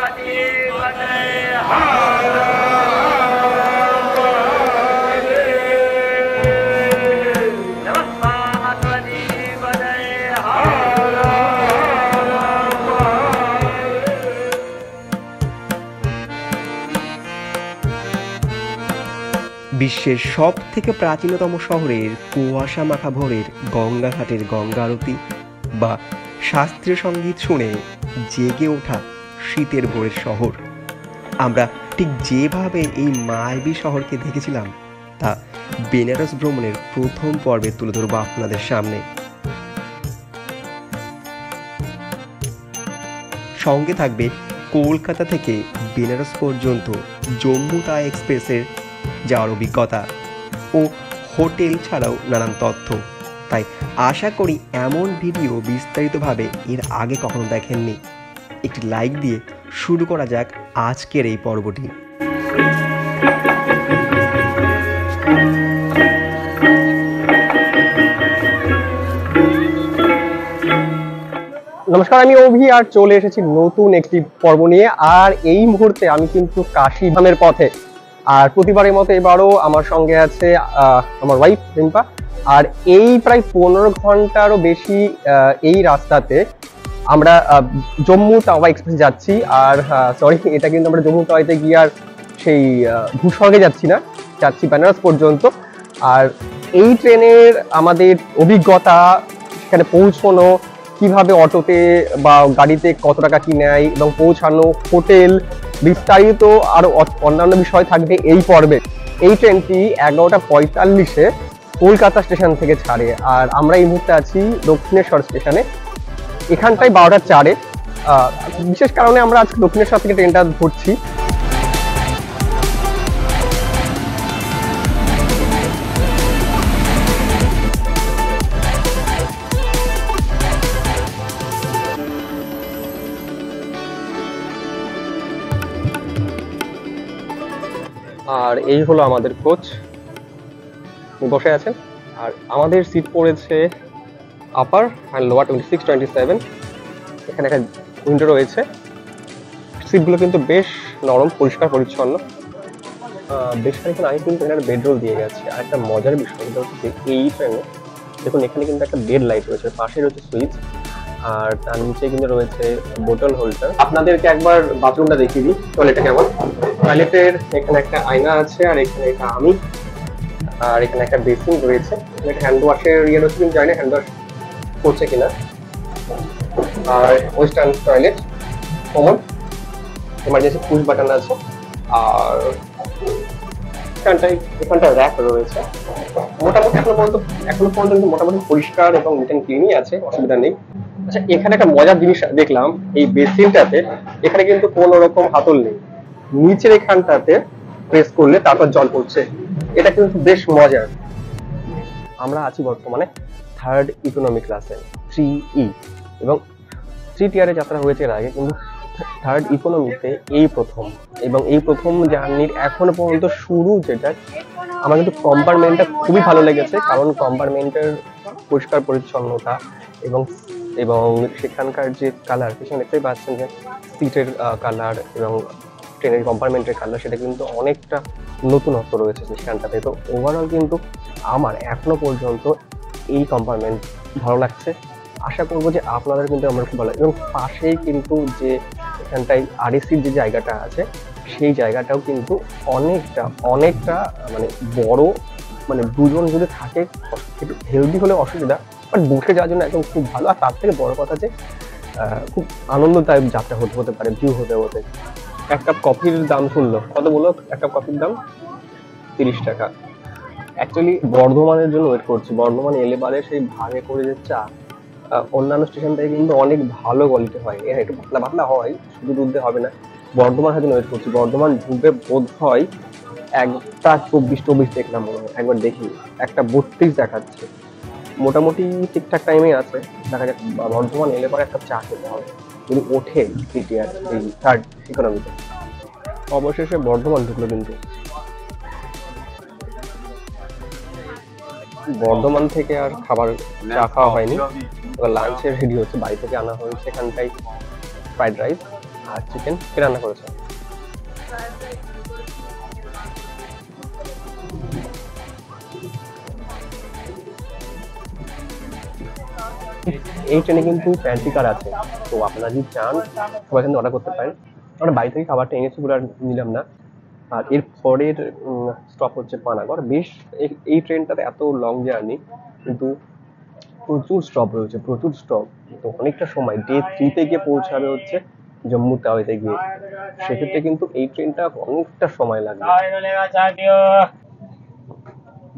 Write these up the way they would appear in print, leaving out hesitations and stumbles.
বিশ্বের সব থেকে প্রাচীনতম শহরের কুয়াশা মাখা ভোরের গঙ্গাঘাটের গঙ্গা আরতি বা শাস্ত্রীয় সঙ্গীত শুনে জেগে ওঠা শীতের ভোরের শহর। আমরা ঠিক যেভাবে এই মায়াবী শহরকে দেখেছিলাম তা বেনারস ভ্রমণের প্রথম পর্বে তুলে ধরবো আপনাদের সামনে। সঙ্গে থাকবে কলকাতা থেকে বেনারস পর্যন্ত জম্মু তাওয়াই এক্সপ্রেসের যাওয়ার অভিজ্ঞতা ও হোটেল ছাড়াও নানান তথ্য। তাই আশা করি এমন ভিডিও বিস্তারিতভাবে এর আগে কখনো দেখেননি। একটি লাইক দিয়ে শুরু করা যাক আজকের এই পর্বটি। নমস্কার, আমি অভি আর চলে এসেছি নতুন একটি পর্ব নিয়ে। আর এই মুহূর্তে আমি কিন্তু কাশী ধামের পথে, আর প্রতিবারের মতো এবারও আমার সঙ্গে আছে আমার ওয়াইফ রিম্পা। আর এই প্রায় 15 ঘন্টারও বেশি এই রাস্তাতে আমরা জম্মু তাওয়াই এক্সপ্রেস যাচ্ছি। আর সরি, এটা কিন্তু আমরা জম্মু তাওয়াইতে গিয়ে আর সেই ভূস্বর্গে যাচ্ছি না, যাচ্ছি বেনারস পর্যন্ত। আর এই ট্রেনের আমাদের অভিজ্ঞতা, সেখানে পৌঁছানো, কিভাবে অটোতে বা গাড়িতে কত টাকা কি নেয় এবং পৌঁছানো, হোটেল, বিস্তারিত আরো অন্যান্য বিষয় থাকবে এই পর্বে। এই ট্রেনটি 11:45-এ কলকাতা স্টেশন থেকে ছাড়ে। আর আমরা এই মুহূর্তে আছি দক্ষিণেশ্বর স্টেশনে। এখানটায় 12:04-এ বিশেষ কারণে আমরা আজকে দক্ষিণেশ্বর থেকে ট্রেনটা ধরছি। আর এই হলো আমাদের কোচ, বসে আছেন। আর আমাদের সিট পড়েছে আপার আর লোয়ার 26-27। এখানে একটা উইন্ডো রয়েছে। সিটগুলো কিন্তু বেশ নরম, পরিষ্কার পরিচ্ছন্ন। বেশ খানিক্ষণ আগে কিন্তু এখানে বেডরোল দিয়ে গেছে। আর একটা মজার বিষয় হচ্ছে এই ট্রেনে দেখুন, এখানে কিন্তু একটা বেড লাইট রয়েছে, পাশে রয়েছে সুইচ, আর তার নিচে কিন্তু রয়েছে বোতল হোল্ডার। আপনাদেরকে একবার বাথরুমটা দেখিয়ে দিই, টয়লেটটা কেমন। টয়লেটের এখানে একটা আয়না আছে, আর এখানে এটা আমি, আর এখানে একটা বেসিন রয়েছে। এটা হ্যান্ড ওয়াশের ইয়ে রয়েছে, কিন্তু জানি না হ্যান্ড ওয়াশ করছে কিনা। আর western toilet, common, emergency push button আছে। আর এখানটা র্যাক রয়েছে। মোটামুটি এখনো পর্যন্ত মোটামুটি পরিষ্কার এবং নিট অ্যান্ড ক্লিনই আছে, অসুবিধা নেই। আচ্ছা, এখানে একটা মজার জিনিস দেখলাম, এই বেসিনটাতে এখানে কিন্তু কোনো রকম হাতল নেই। নিচের এখানটাতে প্রেস করলে তারপর জল পড়ছে। এটা কিন্তু বেশ মজার। আমরা আছি বর্তমানে 3rd ইকোনমি ক্লাসে, 3E, এবং 3 টিয়ারে যাত্রা হয়েছে এর আগে, কিন্তু 3rd ইকোনমিতে এই প্রথম। এবং এই প্রথম জার্নির এখনো পর্যন্ত শুরু যেটা, আমার কিন্তু কম্পার্টমেন্টটা খুবই ভালো লেগেছে। কারণ কম্পার্টমেন্টের পরিষ্কার পরিচ্ছন্নতা এবং এবং সেখানকার যে কালার, পিছনে দেখতেই পাচ্ছেন যে সিটের কালার এবং ট্রেনের কম্পার্টমেন্টের কালার, সেটা কিন্তু অনেকটা নতুনত্ব রয়েছে সেখানটাতে। তো ওভারঅল কিন্তু আমার এখনো পর্যন্ত এই কম্পার্টমেন্ট ভালো লাগছে। আশা করবো যে আপনাদের কিন্তু আমার খুব ভালো। এবং পাশেই কিন্তু যে এখানটায় আরএসির যে জায়গাটা আছে, সেই জায়গাটাও কিন্তু অনেকটা মানে বড়। মানে দুজন যদি থাকে, একটু হেলদি হলে অসুবিধা, বাট বসে যাওয়ার জন্য একদম খুব ভালো। আর তার থেকে বড় কথা যে খুব আনন্দদায়ক যাত্রা হতে পারে, ভিউ হতে। এক কাপ কফির দাম শুনলো, কত বললো এক কাপ কফির দাম? 30 টাকা। অ্যাকচুয়ালি বর্ধমানের জন্য ওয়েট করছি। বর্ধমান এলে বারে সেই ভাগে করে যে চা, অন্যান্য স্টেশন থেকে কিন্তু অনেক ভালো কোয়ালিটি হয়, একটু পাতলা হয়, শুধু দুধ দিয়ে হবে না। বর্ধমান হাতে ওয়েট করছি। বর্ধমান ঢুকে বোধ হয় 1:24 দেখলাম মনে হয়, একবার দেখি 1:32 দেখাচ্ছে। মোটামুটি ঠিকঠাক টাইমে আছে, দেখা যাক। বর্ধমান এলে পরে একটা চা খেতে হবে যদি ওঠে সিটিআর এই 3rd ইকোনমিতে। অবশেষে বর্ধমান ঢুকলো, কিন্তু বর্ধমান থেকে আর খাবার চা খাওয়া হয়নি। লাঞ্চের রেডি হচ্ছে, বাড়ি থেকে আনা হয়েছে এখানটায় ফ্রাইড রাইস আর চিকেন কি রান্না করেছো? এই ট্রেনে কিন্তু প্যান্ট্রি কার আছে, তো আপনারা যদি চান সবাই কিন্তু অর্ডার করতে পারেন। আমরা বাড়ি থেকে খাবারটা এনেছি বলে আর নিলাম না। আর এর পরের স্টপ হচ্ছে পানাগড়। বেশ এই ট্রেনটাতে এত লং জার্নি কিন্তু প্রচুর স্টপ রয়েছে, প্রচুর স্টপ। তো অনেকটা সময় ডে 3-তে গিয়ে পৌঁছাবে হচ্ছে জম্মু তাওয়াইতে গিয়ে। সেক্ষেত্রে কিন্তু এই ট্রেনটা অনেকটা সময় লাগবে।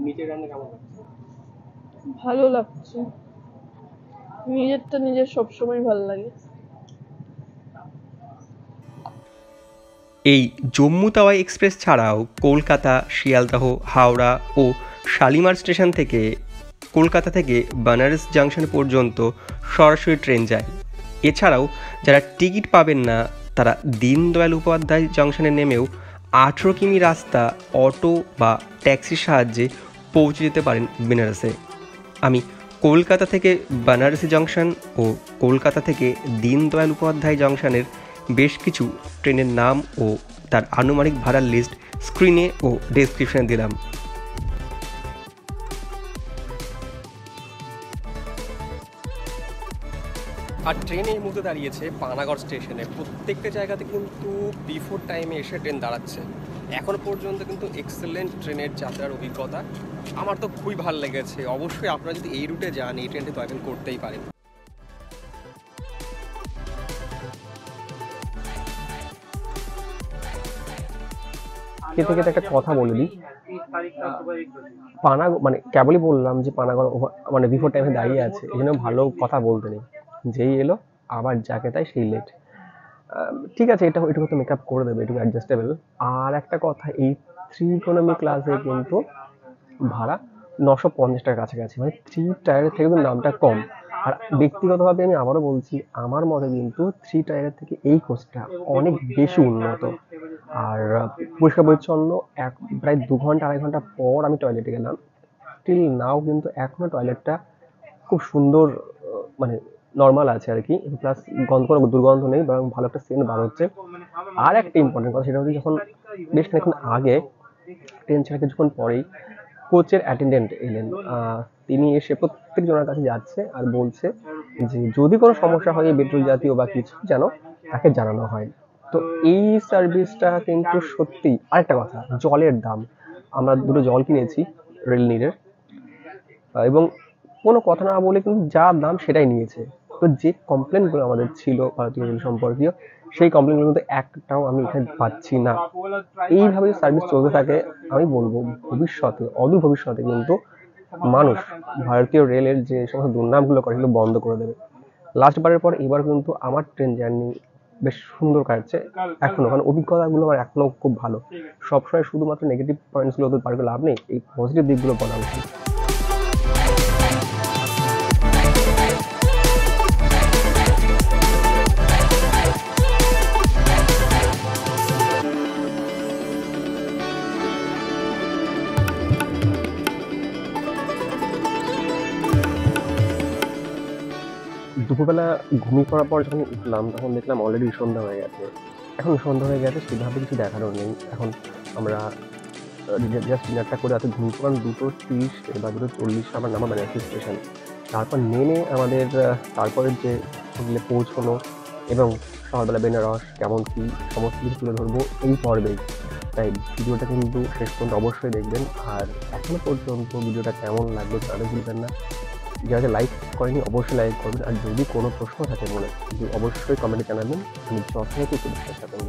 নিচে রান্না কেমন লাগছে? ভালো লাগছে, নিজেরটা নিজের সবসময় ভালো লাগে। এই জম্মু তাওয়াই এক্সপ্রেস ছাড়াও কলকাতা, শিয়ালদহ, হাওড়া ও শালিমার স্টেশন থেকে কলকাতা থেকে বানারস জাংশন পর্যন্ত সরাসরি ট্রেন যায়। এছাড়াও যারা টিকিট পাবেন না তারা দীনদয়াল উপাধ্যায় জাংশনে নেমেও 18 কিমি রাস্তা অটো বা ট্যাক্সির সাহায্যে পৌঁছে যেতে পারেন বেনারসে। আমি কলকাতা থেকে বানারসি জাংশন ও কলকাতা থেকে দীনদয়াল উপাধ্যায় জাংশনের বেশ কিছু ট্রেনের নাম ও তার আনুমানিক ভাড়ার লিস্ট স্ক্রিনে ও ডেসক্রিপশনে দিলাম। আর ট্রেন এই মুহূর্তে দাঁড়িয়েছে পানাগড় স্টেশনে। প্রত্যেকটা জায়গাতে কিন্তু বিফোর টাইমে এসে ট্রেন দাঁড়াচ্ছে। এখন পর্যন্ত কিন্তু এক্সেলেন্ট ট্রেনের যাত্রার অভিজ্ঞতা আমার তো খুবই ভালো লেগেছে। অবশ্যই আপনারা যদি এই রুটে যান এই ট্রেনটি ট্রাভেল করতেই পারেন। থেকে একটা কথা বলে দিই, মানে কেবলই বললাম যে পানাগড় মানে বিফোর টাইমে দাঁড়িয়ে আছে, এই জন্য ভালো কথা বলতে নেই। যেই এলো আবার যাকে তাই সেই লেট। ঠিক আছে, এটুকু তো মেকআপ করে দেবে, এটুকু অ্যাডজাস্টেবল। আর একটা কথা, এই 3 ইকোনমি ক্লাসে কিন্তু ভাড়া 950 টাকার কাছাকাছি, মানে 3 টায়ারের থেকে কিন্তু নামটা কম। আর ব্যক্তিগতভাবে আমি আবারও বলছি, আমার মতে কিন্তু 3 টায়ারের থেকে এই কোচটা অনেক বেশি উন্নত। আর পরিষ্কার পরিচ্ছন্ন। প্রায় 2 ঘন্টা 2.5 ঘন্টা পর আমি টয়লেটে গেলাম, স্টিল নাও কিন্তু এখনো টয়লেটটা খুব সুন্দর, মানে নর্মাল আছে আর কি। প্লাস কোনো দুর্গন্ধ নেই, বরং ভালো একটা সেন্ট বার হচ্ছে। আর একটা ইম্পর্টেন্ট কথা, সেটা হচ্ছে যখন বেশ খানিকক্ষণ আগে ট্রেন ছাড়া কিছুক্ষণ পরেই কোচের অ্যাটেন্ডেন্ট এলেন। তিনি এসে প্রত্যেক জনের কাছে যাচ্ছে আর বলছে যে যদি কোনো সমস্যা হয় পেট্রোল জাতীয় বা কিছু যেন তাকে জানানো হয়। তো এই সার্ভিসটা কিন্তু সত্যি। আরেকটা কথা, জলের দাম, আমরা 2টো জল কিনেছি রেল নিরের, এবং কোনো কথা না বলে কিন্তু যা দাম সেটাই নিয়েছে। তো যে কমপ্লেনগুলো আমাদের ছিল ভারতীয় রেল সম্পর্কীয়, সেই কমপ্লেনগুলো কিন্তু একটাও আমি এখানে পাচ্ছি না। এইভাবে সার্ভিস চলতে থাকে, আমি বলবো ভবিষ্যতে, অদূর ভবিষ্যতে কিন্তু মানুষ ভারতীয় রেলের যে সমস্ত দুর্নামগুলো করে সেগুলো বন্ধ করে দেবে। লাস্টবারের পর এবার কিন্তু আমার ট্রেন জার্নি বেশ সুন্দর কাটছে এখনো, কারণ অভিজ্ঞতাগুলো আমার এখনো খুব ভালো। সবসময় শুধুমাত্র নেগেটিভ পয়েন্টসগুলো ওদের পার করে লাভ নেই, এই পজিটিভ দিকগুলো বলা উচিত। দুপুরবেলা ঘুমিয়ে পড়ার পর যখন উঠলাম তখন দেখলাম অলরেডি সন্ধ্যা হয়ে গেছে। এখন সন্ধ্যা হয়ে গেছে, সেভাবে কিছু দেখারও নেই। এখন আমরা জাস্ট ডিনারটা করে রাতে ঘুমিয়ে পড়লাম। 2:30 বা 2:40 আমার নামা বানারসি স্টেশন। তারপর নেমে আমাদের তারপরের যে হোটেলে পৌঁছানো এবং সকালবেলা বেনারস কেমন কী সমস্ত কিছু তুলে ধরবো এই পর্বেই। তাই ভিডিওটা কিন্তু শেষ পর্যন্ত অবশ্যই দেখবেন। আর এখনো পর্যন্ত ভিডিওটা কেমন লাগলো জানাতে ভুলবেন না। যারা লাইক করেনি অবশ্যই লাইক করবেন। আর যদি কোনো প্রশ্ন থাকে মনে, অবশ্যই কমেন্টে জানাবেন, আমি যথাযথ উত্তর দিতে চেষ্টা করব।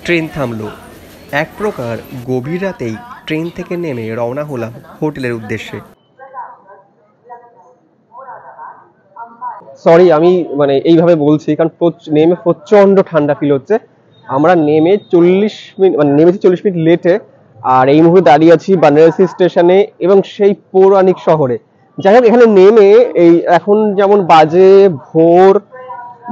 ট্রেন থামলো। এক প্রকার গভীর রাতেই ট্রেন থেকে নেমে রওনা হলাম হোটেলের উদ্দেশ্যে। সরি, আমি মানে এইভাবে বলছি কারণ নেমে প্রচন্ড ঠান্ডা ফিল হচ্ছে। আমরা নেমে 40 মিনিট, মানে নেমেছি 40 মিনিট লেটে, আর এই মুহূর্তে দাঁড়িয়ে আছি বানারসি স্টেশনে এবং সেই পৌরাণিক শহরে। যাই হোক, এখানে নেমে এই এখন যেমন বাজে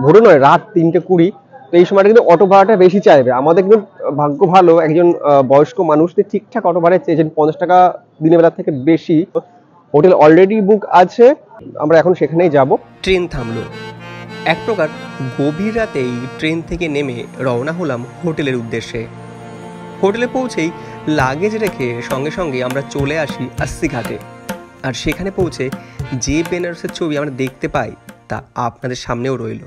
ভোরে নয়, রাত 3:20। তো এই সময়টা কিন্তু অটো ভাড়াটা বেশি চাইবে। আমাদের কিন্তু ভাগ্য ভালো, একজন বয়স্ক মানুষ ঠিকঠাক অটো ভাড়া চেয়েছেন 50 টাকা দিনের বেলা থেকে বেশি। হোটেল অলরেডি বুক আছে, আমরা এখন সেখানেই যাব। ট্রেন থামলো। এক প্রকার গভীর রাতেই ট্রেন থেকে নেমে রওনা হলাম হোটেলের উদ্দেশ্যে। হোটেলে পৌঁছেই লাগেজ রেখে সঙ্গে সঙ্গে আমরা চলে আসি अस्सी ঘাটে। আর সেখানে পৌঁছে যে বেনারসের ছবি আমরা দেখতে পাই তা আপনাদের সামনেও রইল।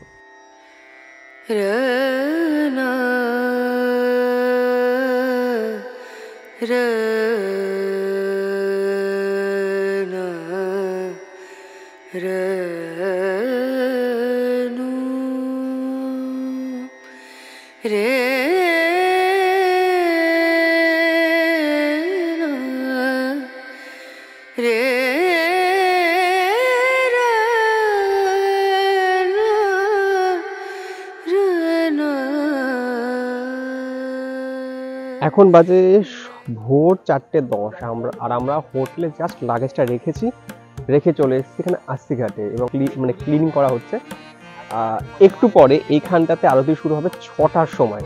এখন বাজে ভোর 4:10। আমরা হোটেলে জাস্ট লাগেজটা রেখে চলে এসেছি এখানে अस्सी ঘাটে এবং ক্লিনিং করা হচ্ছে। একটু পরে এইখানটাতে আরতি শুরু হবে 6টার সময়,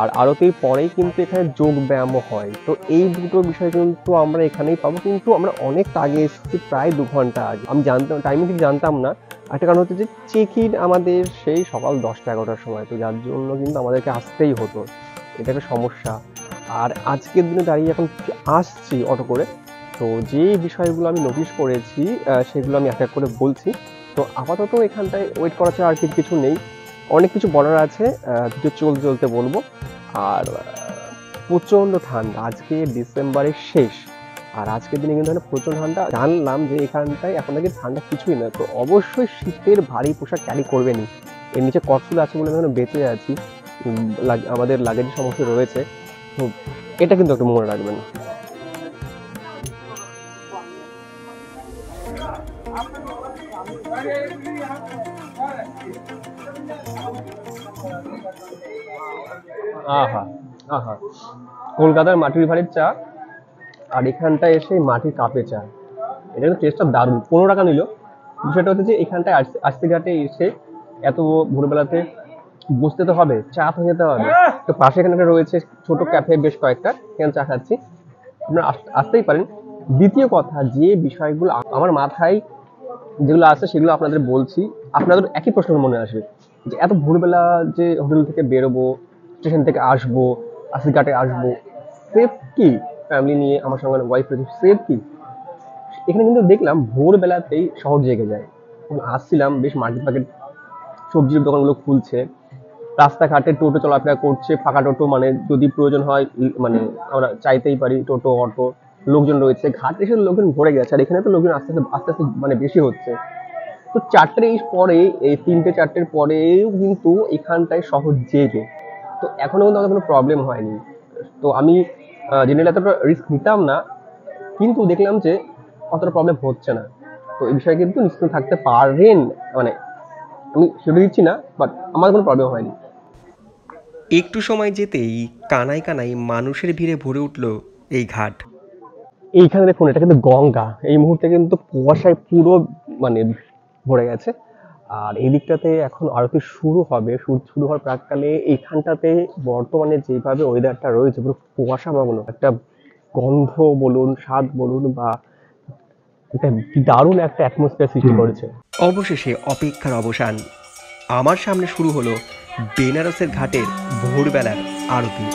আর আরতির পরেই কিন্তু এখানে যোগ ব্যায়ামও হয়। তো এই দুটো বিষয় কিন্তু আমরা এখানেই পাবো, কিন্তু আমরা অনেক আগে এসেছি, প্রায় 2 ঘন্টা আগে। আমি টাইমিং ঠিক জানতাম না। একটা কারণ হচ্ছে যে চেক ইন আমাদের সেই সকাল 10টা-11টার সময়, তো যার জন্য কিন্তু আমাদেরকে আসতেই হতো, এটা একটা সমস্যা। আর আজকের দিনে দাঁড়িয়ে এখন আসছি অটো করে, তো যে বিষয়গুলো আমি নোটিশ করেছি সেগুলো আমি এক এক করে বলছি। তো আপাতত এখানটায় ওয়েট করা ছাড়া আর কিছু নেই, অনেক কিছু বলার আছে, ভিডিও চলতে বলবো। আর প্রচণ্ড ঠান্ডা, আজকে ডিসেম্বরের শেষ, আর আজকের দিনে কিন্তু প্রচণ্ড ঠান্ডা। জানলাম যে এখানটায় এখন নাকি ঠান্ডা কিছুই না, তো অবশ্যই শীতের ভারী পোশাক ক্যারি করবেনই। এর নিচে কটসুল আছে বলে এখন বেঁচে আছি, আমাদের লাগেজের সমস্যা রয়েছে, তো এটা কিন্তু একটু মনে রাখবেন। আহা আহা, কলকাতার মাটির ভাড়ির চা আর এখানটায় এসে মাটির কাপে চা, এটা কিন্তু টেস্টটা দারুণ। 15 টাকা নিল। বিষয়টা হচ্ছে যে এখানটায় अस्सी ঘাটে এসে এত ভোরবেলাতে বসতে তো হবে, চা তো খেতে হবে। তো পাশে এখানে একটা রয়েছে ছোট ক্যাফে, বেশ কয়েকটা, এখানে চা খাচ্ছি, আপনারা আসতেই পারেন। দ্বিতীয় কথা, যে বিষয়গুলো আমার মাথায় যেগুলো আছে সেগুলো আপনাদের বলছি, আপনাদের একই প্রশ্ন মনে আসবে যে এত ভোরবেলা যে হোটেল থেকে বেরোবো, স্টেশন থেকে আসবো, अस्सी ঘাটে আসবো, সেফ কি? ফ্যামিলি নিয়ে আমার সঙ্গে ওয়াইফ রয়েছে, সেফ কি? এখানে কিন্তু দেখলাম ভোরবেলাতেই শহর জেগে যায়। আসছিলাম, বেশ মার্কেট সবজির দোকানগুলো খুলছে, রাস্তাঘাটে টোটো চলাফেরা করছে, ফাঁকা টোটো, মানে যদি প্রয়োজন হয় মানে আমরা চাইতেই পারি টোটো, অটো, লোকজন রয়েছে। ঘাটে এসে লোকজন ভরে গেছে, আর এখানে তো লোকজন আস্তে আস্তে মানে বেশি হচ্ছে। তো 4টের পরে, এই 3টে-4টের পরেও কিন্তু এখানটায় শহর জেগে, তো এখনো কিন্তু আমাদের কোনো প্রবলেম হয়নি। তো আমি জেনারেলি এতটা রিস্ক নিতাম না, কিন্তু দেখলাম যে অতটা প্রবলেম হচ্ছে না। তো এই বিষয়ে কিন্তু নিশ্চিত থাকতে পারেন, মানে আমি সেটা দিচ্ছি না, বাট আমার কোনো প্রবলেম হয়নি। একটু সময় যেতেই কানায় কানায় মানুষের ভিড়ে ভরে উঠল এই ঘাট। এইখানে দেখুন, এটা কিন্তু গঙ্গা, এই মুহূর্তে কিন্তু কুয়াশায় পুরো মানে ভরে গেছে। আর এই দিকটাতে এখন আরতি শুরু হবে, শুরু হওয়ার প্রাককালে এইখানটাতে বর্তমানে যেভাবে ওয়েদারটা রয়েছে, পুরো কুয়াশা মাখানো, একটা গন্ধ বলুন, স্বাদ বলুন, বা একটা দারুণ একটা অ্যাটমসফিয়ার সৃষ্টি করেছে। অবশেষে অপেক্ষার অবসান। আমার সামনে শুরু হলো বেনারসের ঘাটের ভোরবেলার আরতি।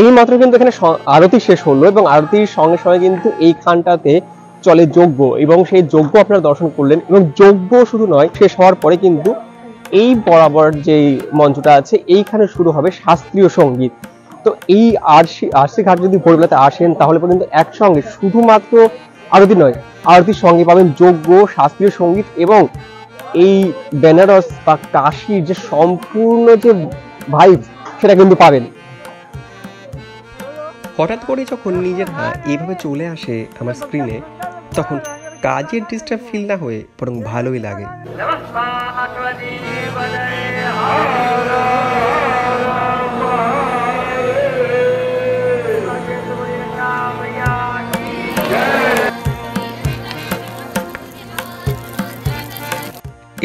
এই মাত্র কিন্তু এখানে আরতি শেষ হলো এবং আরতির সঙ্গে সঙ্গে কিন্তু এইখানটাতে চলে যজ্ঞ এবং সেই যজ্ঞ আপনারা দর্শন করলেন এবং যজ্ঞ শুধু নয়, শেষ হওয়ার পরে কিন্তু এই বরাবর যে মঞ্চটা আছে এইখানে শুরু হবে শাস্ত্রীয় সঙ্গীত। তো এই আরসি ঘাট যদি ভোরবেলাতে আসেন তাহলে পর্যন্ত একসঙ্গে শুধুমাত্র আরতি নয়, আরতির সঙ্গে পাবেন যজ্ঞ, শাস্ত্রীয় সঙ্গীত এবং এই বেনারস বা কাশীর যে সম্পূর্ণ যে ভাইব সেটা কিন্তু পাবেন। হঠাৎ করে যখন নিজেরা এইভাবে চলে আসে আমার স্ক্রিনে, তখন কাজের ডিস্টার্ব ফিল না হয়ে বরং ভালোই লাগে।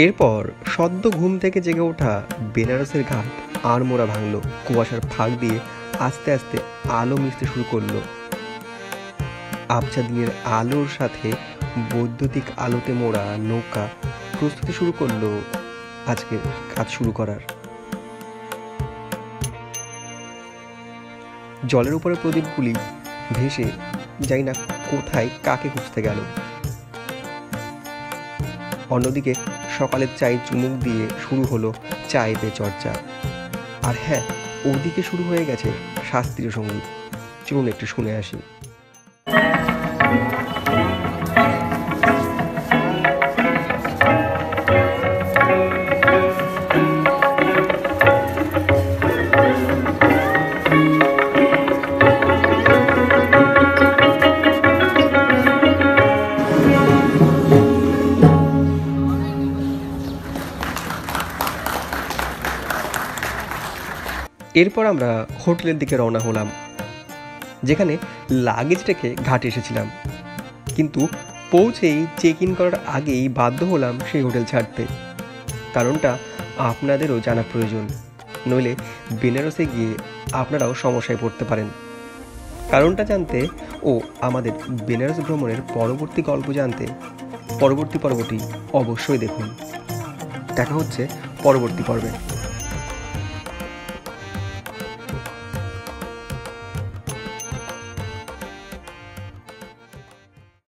এরপর সদ্য ঘুম থেকে জেগে ওঠা বেনারসের ঘাট আড়মোড়া ভাঙলো, কুয়াশার ফাঁক দিয়ে আস্তে আস্তে আলো মিশতে শুরু করলো। আবছা দিনের আলোর সাথে বৈদ্যুতিক আলোতে মোড়া নৌকা প্রস্তুতি শুরু করলো আজকের কাজ শুরু করার। জলের উপরে প্রদীপগুলি ভেসে যাই না কোথায় কাকে খুঁজতে গেল। অন্যদিকে সকালের চায়ে চুমুক দিয়ে শুরু হলো চায়ে পে চর্চা। আর হ্যাঁ, ওদিকে শুরু হয়ে গেছে শাস্ত্রীয় সঙ্গীত। চলুন একটু শুনে আসি। এরপর আমরা হোটেলের দিকে রওনা হলাম, যেখানে লাগেজ রেখে ঘাটে এসেছিলাম, কিন্তু পৌঁছেই চেক ইন করার আগেই বাধ্য হলাম সেই হোটেল ছাড়তে। কারণটা আপনাদেরও জানা প্রয়োজন, নইলে বেনারসে গিয়ে আপনারাও সমস্যায় পড়তে পারেন। কারণটা জানতে ও আমাদের বেনারস ভ্রমণের পরবর্তী গল্প জানতে পরবর্তী পর্বটি অবশ্যই দেখুন। দেখা হচ্ছে পরবর্তী পর্বে।